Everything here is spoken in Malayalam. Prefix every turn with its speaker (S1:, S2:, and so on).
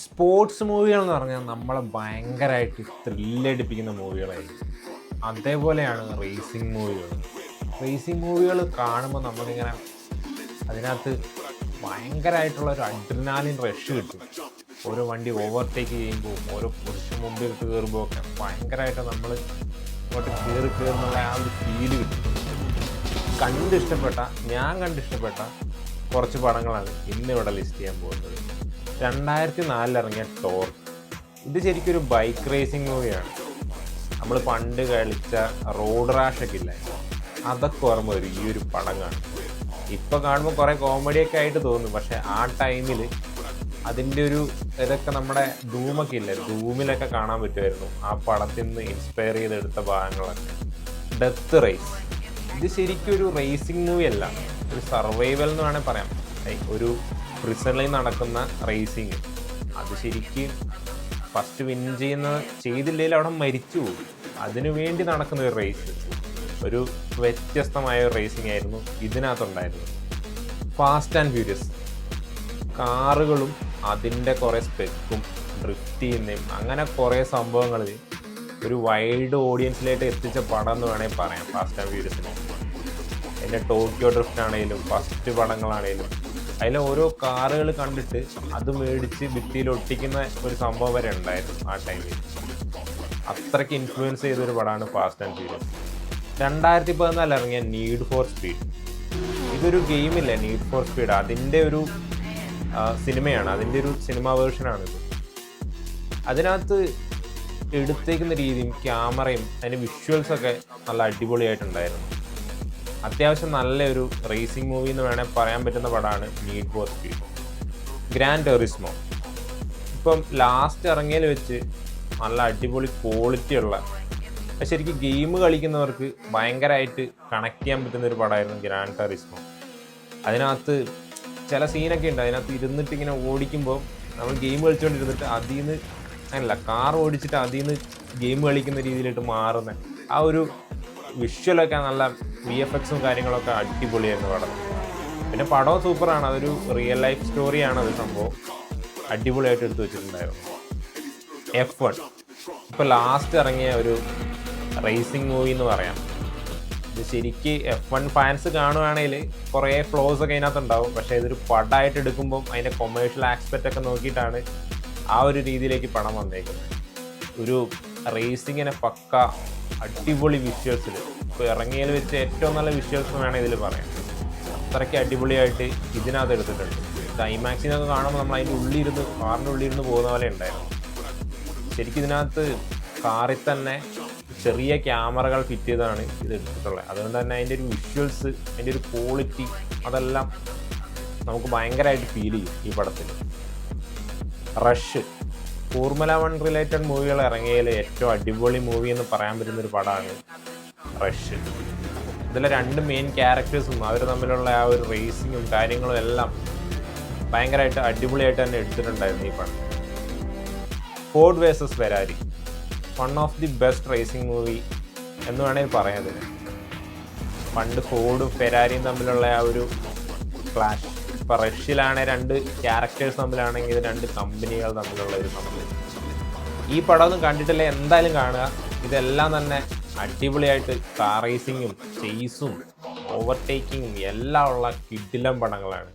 S1: സ്പോർട്സ് മൂവികൾ എന്ന് പറഞ്ഞാൽ നമ്മളെ ഭയങ്കരമായിട്ട് ത്രില്ലടിപ്പിക്കുന്ന മൂവികളായിരിക്കും. അതേപോലെയാണ് റേസിംഗ് മൂവികൾ. റേസിംഗ് മൂവികൾ കാണുമ്പോൾ നമുക്കിങ്ങനെ അതിനകത്ത് ഭയങ്കരമായിട്ടുള്ള ഒരു അഡ്രിനാലിൻ റഷ് കിട്ടും. ഓരോ വണ്ടി ഓവർടേക്ക് ചെയ്യുമ്പോൾ, ഓരോ കുറച്ച് മുമ്പിൽ കയറുമ്പോൾ ഒക്കെ ഭയങ്കരമായിട്ട് നമ്മൾ ഇങ്ങോട്ട് കയറുന്നുള്ള ആ ഒരു ഫീല് കിട്ടും. ഞാൻ കണ്ടിഷ്ടപ്പെട്ട കുറച്ച് പടങ്ങളാണ് ഇന്നിവിടെ ലിസ്റ്റ് ചെയ്യാൻ പോകുന്നത്. 2004 ഇറങ്ങിയ ടോർക്ക്. ഇത് ശരിക്കും ഒരു ബൈക്ക് റേസിംഗ് മൂവിയാണ്. നമ്മൾ പണ്ട് കളിച്ച റോഡ് റാഷൊക്കെ ഇല്ല, അതൊക്കെ ഓർമ്മ വരും ഈ ഒരു പടം കാണും. ഇപ്പോൾ കാണുമ്പോൾ കുറേ കോമഡിയൊക്കെ ആയിട്ട് തോന്നും, പക്ഷേ ആ ടൈമിൽ അതിൻ്റെ ഒരു ഇതൊക്കെ നമ്മുടെ ധൂമൊക്കെ ഇല്ല, ധൂമിലൊക്കെ കാണാൻ പറ്റുമായിരുന്നു. ആ പടത്തിൽ നിന്ന് ഇൻസ്പയർ ചെയ്തെടുത്ത ഭാഗങ്ങളൊക്കെ. Death race. ഇത് ശരിക്കും ഒരു റേസിംഗ് മൂവി അല്ല, ഒരു സർവൈവൽ എന്ന് വേണമെങ്കിൽ പറയാം. ഒരു പ്രിസണിൽ നടക്കുന്ന റേസിങ്. അത് ശരിക്കും ഫസ്റ്റ് വിൻ ചെയ്തില്ലെങ്കിൽ അവിടെ മരിച്ചു പോകും. അതിനു വേണ്ടി നടക്കുന്ന ഒരു റേസ്, ഒരു വ്യത്യസ്തമായ ഒരു റേസിംഗ് ആയിരുന്നു ഇതിനകത്തുണ്ടായിരുന്നത്. Fast and furious. കാറുകളും അതിൻ്റെ കുറേ സ്പെക്കും ഡ്രിഫ്റ്റ് ചെയ്യുന്നതും അങ്ങനെ കുറേ സംഭവങ്ങൾ ഒരു വൈൽഡ് ഓഡിയൻസിലേക്ക് എത്തിച്ച പടം എന്ന് വേണമെങ്കിൽ പറയാം ഫാസ്റ്റ് ആൻഡ് ഫ്യൂരിയസിന്. എൻ്റെ ടോക്കിയോ ഡ്രിഫ്റ്റ് ആണെങ്കിലും ഫസ്റ്റ് പടങ്ങളാണെങ്കിലും അതിലെ ഓരോ കാറുകൾ കണ്ടിട്ട് അത് മേടിച്ച് ഭിത്തിയിൽ ഒട്ടിക്കുന്ന ഒരു സംഭവം വരെ ഉണ്ടായിരുന്നു ആ ടൈമിൽ. അത്രയ്ക്ക് ഇൻഫ്ലുവൻസ് ചെയ്തൊരു പടമാണ് ഫാസ്റ്റ് ആൻഡ് ഫ്യൂരിയസ്. 2014 ഇറങ്ങിയ നീഡ് ഫോർ സ്പീഡ്. ഇതൊരു ഗെയിമില്ല, നീഡ് ഫോർ സ്പീഡ്. അതിൻ്റെ ഒരു സിനിമയാണ്, അതിൻ്റെ ഒരു സിനിമ വേർഷനാണിത്. അതിനകത്ത് എടുത്തേക്കുന്ന രീതിയും ക്യാമറയും അതിൻ്റെ വിഷ്വൽസൊക്കെ നല്ല അടിപൊളിയായിട്ടുണ്ടായിരുന്നു. അത്യാവശ്യം നല്ലൊരു റേസിംഗ് മൂവി എന്ന് വേണമെങ്കിൽ പറയാൻ പറ്റുന്ന പടമാണ് നീഡ് ഫോർ സ്പീഡ്. ഗ്രാൻ ടെറിസ്മോ. ഇപ്പം ലാസ്റ്റ് ഇറങ്ങിയതിൽ വെച്ച് നല്ല അടിപൊളി ക്വാളിറ്റി ഉള്ള, ശരിക്കും ഗെയിം കളിക്കുന്നവർക്ക് ഭയങ്കരമായിട്ട് കണക്ട് ചെയ്യാൻ പറ്റുന്നൊരു പടമായിരുന്നു ഗ്രാൻ ടെറിസ്മോ. അതിനകത്ത് ചില സീനൊക്കെ ഉണ്ട്, അതിനകത്ത് ഇരുന്നിട്ട് ഇങ്ങനെ ഓടിക്കുമ്പോൾ നമ്മൾ ഗെയിം കളിച്ചുകൊണ്ടിരുന്നിട്ട് അതിൽ നിന്ന് അങ്ങനല്ല, കാർ ഓടിച്ചിട്ട് അതിൽ നിന്ന് ഗെയിം കളിക്കുന്ന രീതിയിലിട്ട് മാറുന്ന ആ ഒരു വിഷ്വലൊക്കെ നല്ല VFX കാര്യങ്ങളൊക്കെ അടിപൊളിയായിരുന്നു പടം. പിന്നെ പടവും സൂപ്പറാണ്, അതൊരു റിയൽ ലൈഫ് സ്റ്റോറിയാണ്. അത് സംഭവം അടിപൊളിയായിട്ട് എടുത്തു വെച്ചിട്ടുണ്ടായിരുന്നു. F1 ഇപ്പോൾ ലാസ്റ്റ് ഇറങ്ങിയ ഒരു റേസിംഗ് മൂവി എന്ന് പറയാം. ഇത് ശരിക്ക് F1 ഫാൻസ് കാണുകയാണെങ്കിൽ കുറേ ഫ്ലോസ് ഒക്കെ അതിനകത്തുണ്ടാവും, പക്ഷേ ഇതൊരു പടമായിട്ട് എടുക്കുമ്പം അതിൻ്റെ കൊമേഴ്ഷ്യൽ ആസ്പെക്റ്റ് ഒക്കെ നോക്കിയിട്ടാണ് ആ ഒരു രീതിയിലേക്ക് പടം വന്നേക്കുന്നത്. ഒരു റേസിങ്ങിനെ പക്ക അടിപൊളി വിഷ്വൽസിൽ, ഇപ്പോൾ ഇറങ്ങിയതിൽ വെച്ച് ഏറ്റവും നല്ല വിഷ്വൽസ് എന്ന് വേണമെങ്കിൽ ഇതിൽ പറയാം. അത്രയ്ക്ക് അടിപൊളിയായിട്ട് ഇതിനകത്ത് എടുത്തിട്ടുണ്ട്. ക്ലൈമാക്സിനൊക്കെ കാണുമ്പോൾ നമ്മൾ അതിൻ്റെ കാറിൻ്റെ ഉള്ളിലിരുന്ന് പോകുന്ന പോലെ ഉണ്ടായിരുന്നു. ശരിക്കും ഇതിനകത്ത് കാറിൽ തന്നെ ചെറിയ ക്യാമറകൾ ഫിറ്റ് ചെയ്താണ് ഇത് എടുത്തിട്ടുള്ളത്. അതുകൊണ്ട് തന്നെ അതിൻ്റെ ഒരു വിഷ്വൽസ്, അതിൻ്റെ ഒരു ക്വാളിറ്റി അതെല്ലാം നമുക്ക് ഭയങ്കരമായിട്ട് ഫീൽ ചെയ്യും ഈ പടത്തിൽ. റഷ്. ഫോർമുല 1 റിലേറ്റഡ് മൂവികൾ ഇറങ്ങിയതിൽ ഏറ്റവും അടിപൊളി മൂവി എന്ന് പറയാൻ പറ്റുന്നൊരു പടമാണ് റഷ്. ഇതിലെ 2 മെയിൻ ക്യാരക്ടേഴ്സും അവർ തമ്മിലുള്ള ആ ഒരു റേസിങ്ങും കാര്യങ്ങളും എല്ലാം ഭയങ്കരമായിട്ട് അടിപൊളിയായിട്ട് തന്നെ എടുത്തിട്ടുണ്ടായിരുന്നു ഈ പടം. Ford versus Ferrari. One of the best racing movie എന്ന് വേണമെങ്കിൽ പറയാം ഇതിന്. പണ്ട് ഫോർഡും ഫെരാരിയും തമ്മിലുള്ള ആ ഒരു ക്ലാഷ്. ഇപ്പോൾ റഷ്യയിലാണെങ്കിൽ 2 ക്യാരക്ടേഴ്സ് തമ്മിലാണെങ്കിൽ ഇത് 2 കമ്പനികൾ തമ്മിലുള്ള ഒരു സംഭവം. ഈ പടമൊന്നും കണ്ടിട്ടില്ല, എന്തായാലും കാണുക. ഇതെല്ലാം തന്നെ അടിപൊളിയായിട്ട് കാർ റേസിങ്ങും ചേസും ഓവർടേക്കിങ്ങും എല്ലാം ഉള്ള കിടിലം പടങ്ങളാണ്.